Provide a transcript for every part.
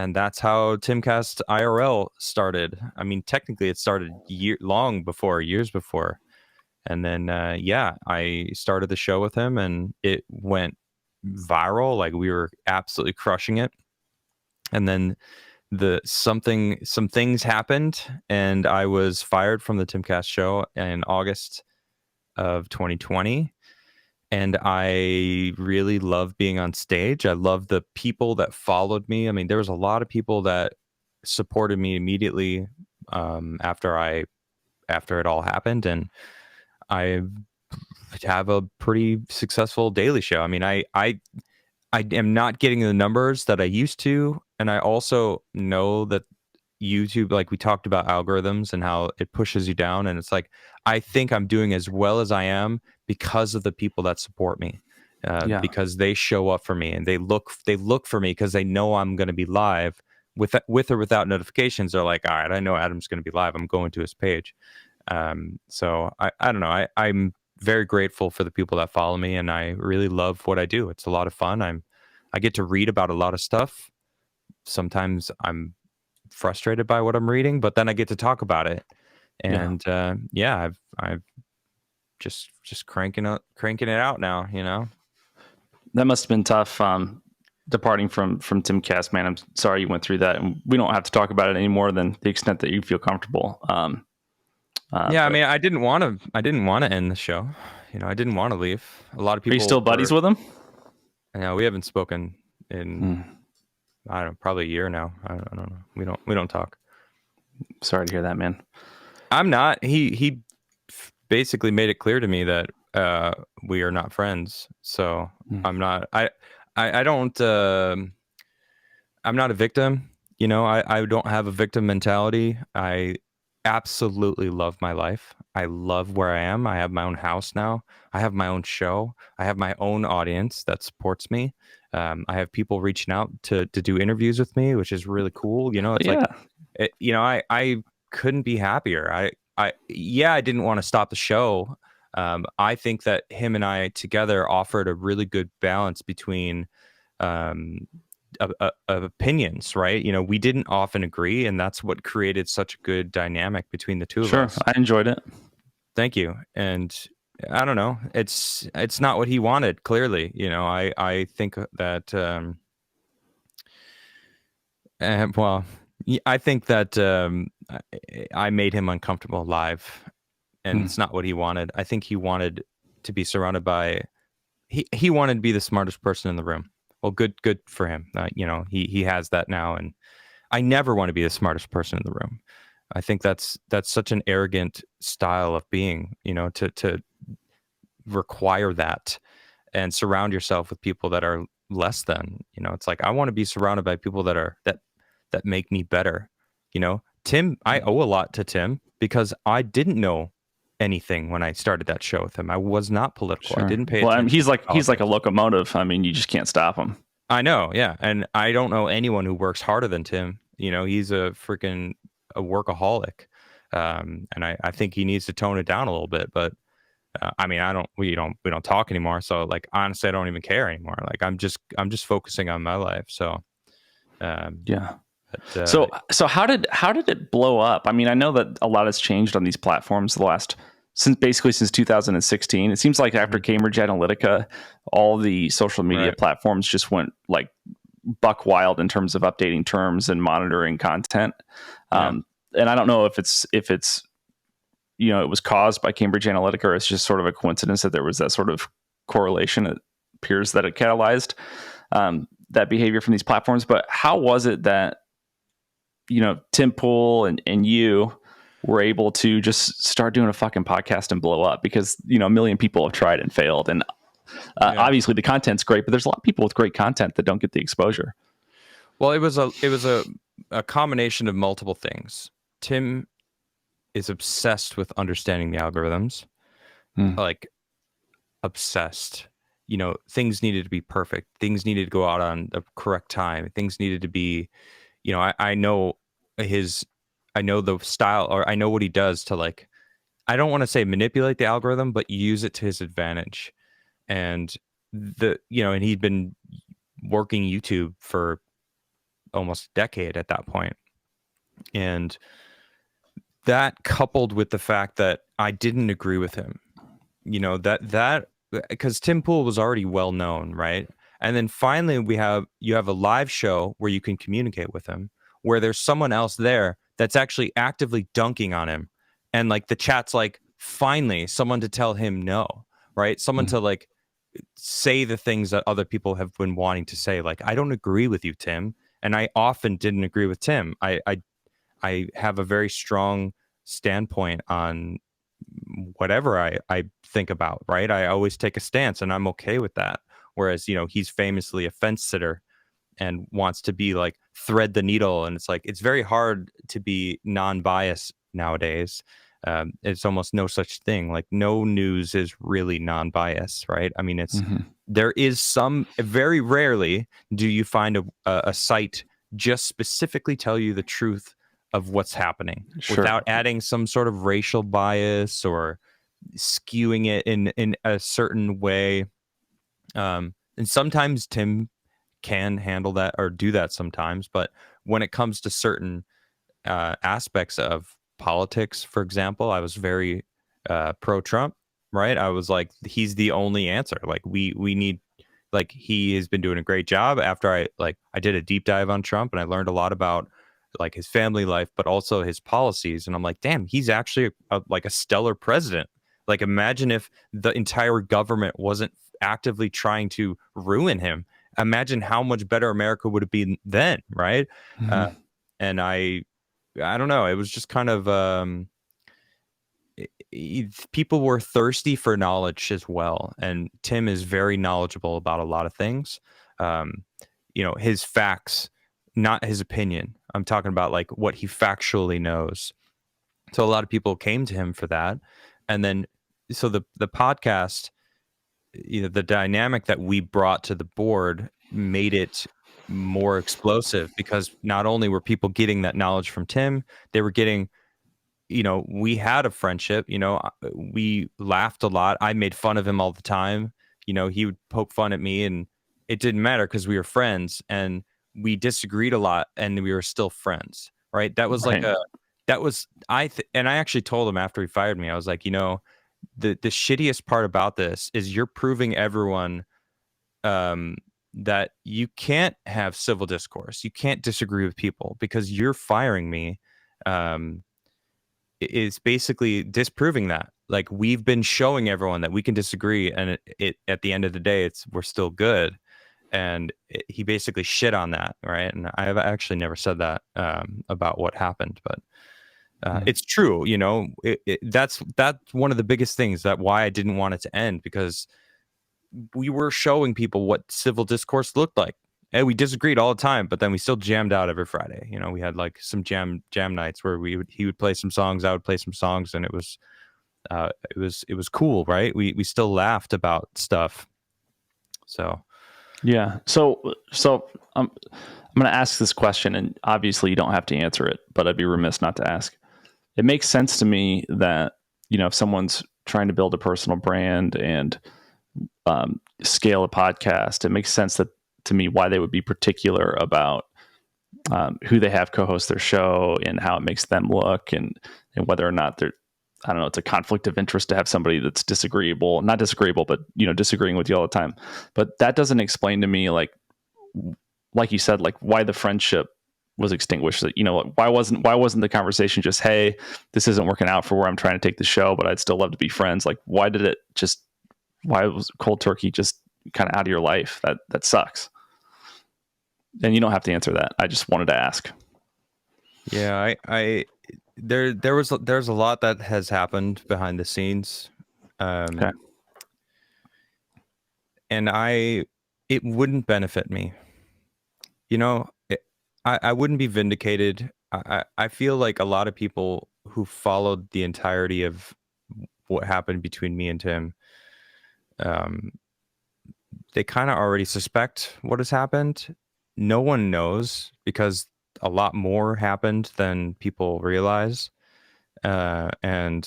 and that's how Timcast IRL started. I mean, technically, it started years before. And then, I started the show with him, and it went viral. Like, we were absolutely crushing it. And then some things happened, and I was fired from the Timcast show in August of 2020. And I really love being on stage. I love the people that followed me. I mean, there was a lot of people that supported me immediately after it all happened, and I have a pretty successful daily show. I mean, I am not getting the numbers that I used to, and I also know that YouTube, like we talked about algorithms and how it pushes you down, and it's like, I think I'm doing as well as I am because of the people that support me, because they show up for me, and they look for me because they know I'm going to be live with or without notifications. They're like, all right, I know Adam's going to be live. I'm going to his page. So I don't know. I'm very grateful for the people that follow me, and I really love what I do. It's a lot of fun. I get to read about a lot of stuff. Sometimes I'm frustrated by what I'm reading, but then I get to talk about it. And I've just cranking it out now, you know. That must have been tough, departing from Timcast, man. I'm sorry you went through that, and we don't have to talk about it any more than the extent that you feel comfortable. I mean, I didn't want to end the show. You know, I didn't want to leave. A lot of people. Are you still buddies with him? Yeah, we haven't spoken in I don't know, probably a year now. I don't know. We don't talk. Sorry to hear that, man. I'm not. He basically made it clear to me that we are not friends. So I'm not. I don't. I'm not a victim. You know, I don't have a victim mentality. I absolutely love my life. I love where I am. I have my own house now. I have my own show. I have my own audience that supports me. I have people reaching out to do interviews with me, which is really cool. You know, it's I couldn't be happier. I didn't want to stop the show. I think that him and I together offered a really good balance between of opinions, right? You know, we didn't often agree, and that's what created such a good dynamic between the two of us. Sure, I enjoyed it. Thank you. And I don't know, it's not what he wanted, clearly. You know, I think that I think that I made him uncomfortable live, and it's not what he wanted. I think he wanted to be surrounded by he wanted to be the smartest person in the room. Well, good for him. You know, he has that now, and I never want to be the smartest person in the room. I think that's such an arrogant style of being, you know, to require that and surround yourself with people that are less than. You know, it's like, I want to be surrounded by people that make me better. You know, Tim, I owe a lot to Tim because I didn't know anything when I started that show with him. I was not political. Sure. I didn't pay attention. Well, I mean, he's like a locomotive. I mean, you just can't stop him. I know, yeah. And I don't know anyone who works harder than Tim. You know, he's a workaholic. And I think he needs to tone it down a little bit. But I mean, we don't talk anymore. So like, honestly, I don't even care anymore. Like, I'm just focusing on my life. So yeah. But, so how did it blow up? I mean, I know that a lot has changed on these platforms since 2016. It seems like after Cambridge Analytica, all the social media platforms just went like buck wild in terms of updating terms and monitoring content. And I don't know if it's you know, it was caused by Cambridge Analytica, or it's just sort of a coincidence that there was that sort of correlation. It appears that it catalyzed that behavior from these platforms. But how was it that, you know, Tim Pool and you were able to just start doing a fucking podcast and blow up? Because, you know, a million people have tried and failed. And obviously the content's great, but there's a lot of people with great content that don't get the exposure. Well, it was a combination of multiple things. Tim is obsessed with understanding the algorithms, like obsessed. You know, things needed to be perfect. Things needed to go out on the correct time. Things needed to be, you know, I know the style, or I know what he does to, like, I don't want to say manipulate the algorithm, but use it to his advantage. And and he'd been working YouTube for almost a decade at that point. And that, coupled with the fact that I didn't agree with him, that because Tim Pool was already well known, right? And then finally you have a live show where you can communicate with him, where there's someone else there that's actually actively dunking on him. And like the chat's like, finally, someone to tell him no, right? Someone to like say the things that other people have been wanting to say. Like, I don't agree with you, Tim. And I often didn't agree with Tim. I have a very strong standpoint on whatever I think about, right? I always take a stance and I'm okay with that. Whereas, he's famously a fence sitter and wants to be like thread the needle. And it's like, it's very hard to be non-biased nowadays. It's almost no such thing. Like, no news is really non-biased, right? I mean, there is some, very rarely do you find a site just specifically tell you the truth of what's happening without adding some sort of racial bias or skewing it in a certain way. And sometimes Tim can handle that or do that sometimes, but when it comes to certain aspects of politics, for example, I was very pro-Trump, right? I was like, he's the only answer. Like, we need, like, he has been doing a great job. After I did a deep dive on Trump and I learned a lot about like his family life, but also his policies. And I'm like, damn, he's actually like a stellar president. Like, imagine if the entire government wasn't actively trying to ruin him. Imagine how much better America would have been then, right? And I don't know. It was just kind of people were thirsty for knowledge as well, and Tim is very knowledgeable about a lot of things. His facts, not his opinion. I'm talking about like what he factually knows. So a lot of people came to him for that, and then so the podcast, the dynamic that we brought to the board made it more explosive, because not only were people getting that knowledge from Tim, they were getting, we had a friendship, we laughed a lot. I made fun of him all the time. He would poke fun at me and it didn't matter because we were friends, and we disagreed a lot and we were still friends. Right. That was like and I actually told him after he fired me, I was like, the shittiest part about this is you're proving everyone that you can't have civil discourse. You can't disagree with people, because you're firing me. Is basically disproving that. Like, we've been showing everyone that we can disagree, and it at the end of the day, we're still good. And he basically shit on that, right? And I've actually never said that about what happened, but it's true. That's one of the biggest things, that why I didn't want it to end, because we were showing people what civil discourse looked like. And we disagreed all the time, but then we still jammed out every Friday. We had like some jam nights where he would play some songs, I would play some songs, and it was cool, right? We still laughed about stuff. So yeah. So I'm going to ask this question, and obviously you don't have to answer it, but I'd be remiss not to ask. It makes sense to me that, if someone's trying to build a personal brand and scale a podcast, it makes sense to me why they would be particular about who they have co-host their show and how it makes them look, and whether or not I don't know, it's a conflict of interest to have somebody that's not disagreeable, but disagreeing with you all the time. But that doesn't explain to me, like you said, like why the friendship was extinguished. Why wasn't the conversation just, hey, this isn't working out for where I'm trying to take the show, but I'd still love to be friends? Like, why was cold turkey just kind of out of your life? That sucks. And you don't have to answer that. I just wanted to ask. Yeah, there's a lot that has happened behind the scenes. Okay. And it wouldn't benefit me. I wouldn't be vindicated. I feel like a lot of people who followed the entirety of what happened between me and Tim, they kind of already suspect what has happened. No one knows, because a lot more happened than people realize. And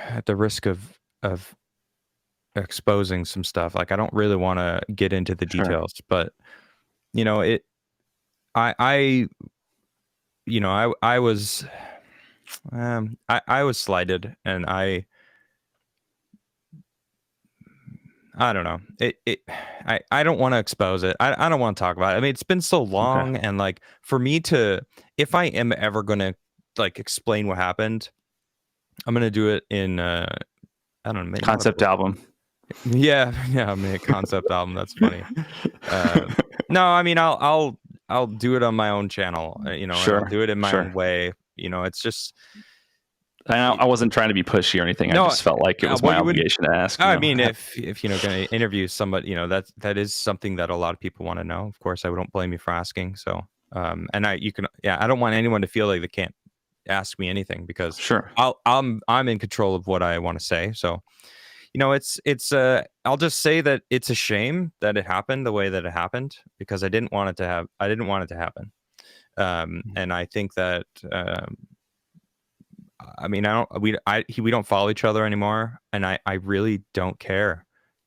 at the risk of exposing some stuff, like, I don't really want to get into the details, but you know, I I was, I was slighted, and I don't know. I don't want to expose it. I don't want to talk about it. I mean, it's been so long, and like for me to, if I am ever gonna like explain what happened, I'm gonna do it in I don't know, concept album. Yeah, I mean a concept album. That's funny. No, I mean I'll do it on my own channel. You know, sure, I'll do it in my own way. You know, it's just. I wasn't trying to be pushy or anything. I just felt like it was my obligation to ask. I mean, if you know, going to interview somebody, you know, that is something that a lot of people want to know. Of course, I don't blame you for asking. So, and I don't want anyone to feel like they can't ask me anything, because I'm in control of what I want to say. So, you know, it's I'll just say that it's a shame that it happened the way that it happened, because I didn't want it to happen. And I think that. I mean, we don't follow each other anymore, and I really don't care.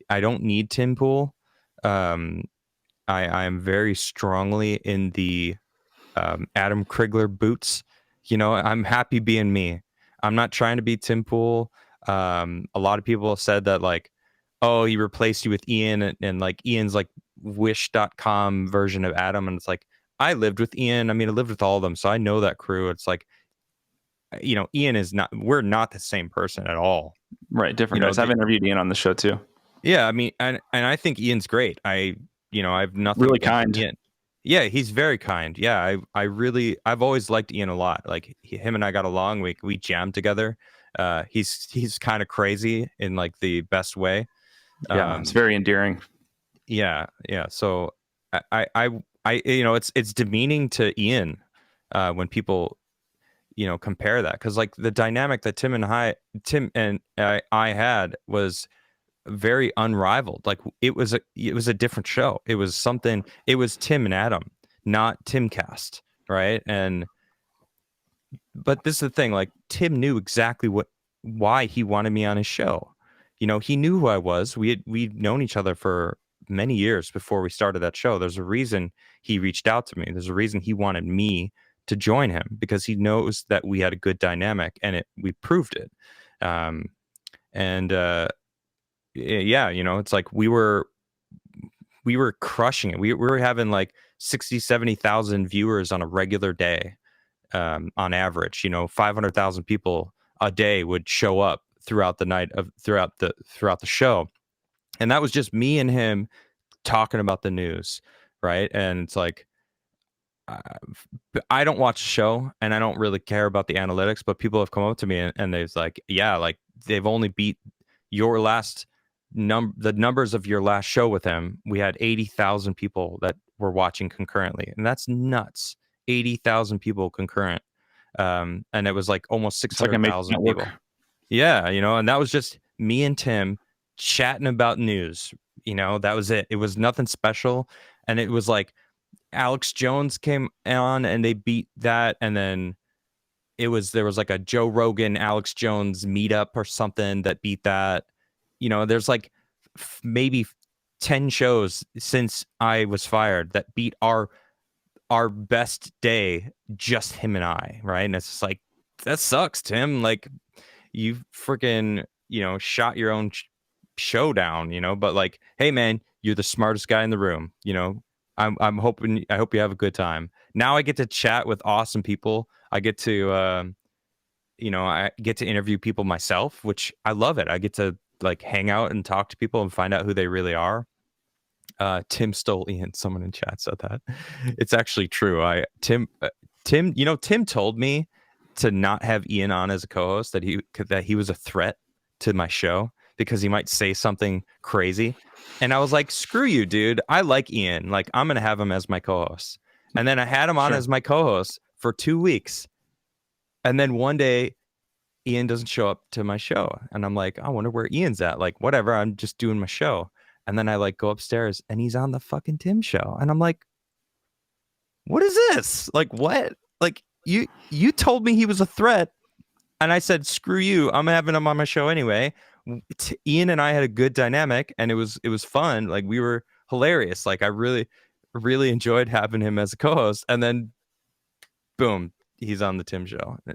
I don't need Tim Pool. I am very strongly in the Adam Crigler boots. You know, I'm happy being me. I'm not trying to be Tim Pool. A lot of people have said that, like, oh, he replaced you with Ian, and like Ian's like wish.com version of Adam, and it's like, I lived with Ian. I mean, I lived with all of them, so I know that crew. It's like, you know, Ian is not, we're not the same person at all. Right. Different guys. I've interviewed Ian on the show too. Yeah. I mean, and I think Ian's great. I've nothing. Really kind. Ian. Yeah. He's very kind. Yeah. I've always liked Ian a lot. Like him and I got along. We jammed together. He's kind of crazy in like the best way. Yeah. It's very endearing. Yeah. Yeah. So I you know, it's demeaning to Ian when people, you know, compare that, because like the dynamic that Tim and I had was very unrivaled. Like it was a different show. It was Tim and Adam, not Timcast, right? But this is the thing, like Tim knew exactly why he wanted me on his show. You know, he knew who I was. We'd known each other for many years before we started that show. There's a reason he reached out to me. There's a reason he wanted me to join him, because he knows that we had a good dynamic, and we proved it. Yeah, you know, it's like we were crushing it. We were having like 60,000-70,000 viewers on a regular day. On average, you know, 500,000 people a day would show up throughout the show. And that was just me and him talking about the news. Right. And it's like, I don't watch the show, and I don't really care about the analytics, but people have come up to me and they've like, yeah, like they've only beat your last the numbers of your last show with him. We had 80,000 people that were watching concurrently, and that's nuts. 80,000 people concurrent. And it was like almost 600,000 people. Yeah. You know, and that was just me and Tim chatting about news. You know, that was it. It was nothing special. And it was like, Alex Jones came on and they beat that, and then there was like a Joe Rogan Alex Jones meetup or something that beat that. You know, there's like maybe 10 shows since I was fired that beat our best day, just him and I, right? And it's just like, that sucks, Tim. Like, you freaking, you know, shot your own show down, you know, but like, hey man, you're the smartest guy in the room, you know. I hope you have a good time. Now I get to chat with awesome people. I get to, you know, I get to interview people myself, which I love it. I get to like hang out and talk to people and find out who they really are. Tim stole Ian. Someone in chat said that. It's actually true. Tim, you know, Tim told me to not have Ian on as a co-host, that he was a threat to my show because he might say something crazy. And I was like, screw you, dude. I like Ian. Like, I'm going to have him as my co-host. And then I had him on as my co-host for 2 weeks. And then one day, Ian doesn't show up to my show. And I'm like, I wonder where Ian's at. Like, whatever. I'm just doing my show. And then I like go upstairs and he's on the fucking Tim show. And I'm like, what is this? Like, what? Like, you told me he was a threat. And I said, screw you. I'm having him on my show anyway. Ian and I had a good dynamic, and it was fun. Like, we were hilarious. Like, I really, really enjoyed having him as a co-host, and then boom, he's on the Tim show.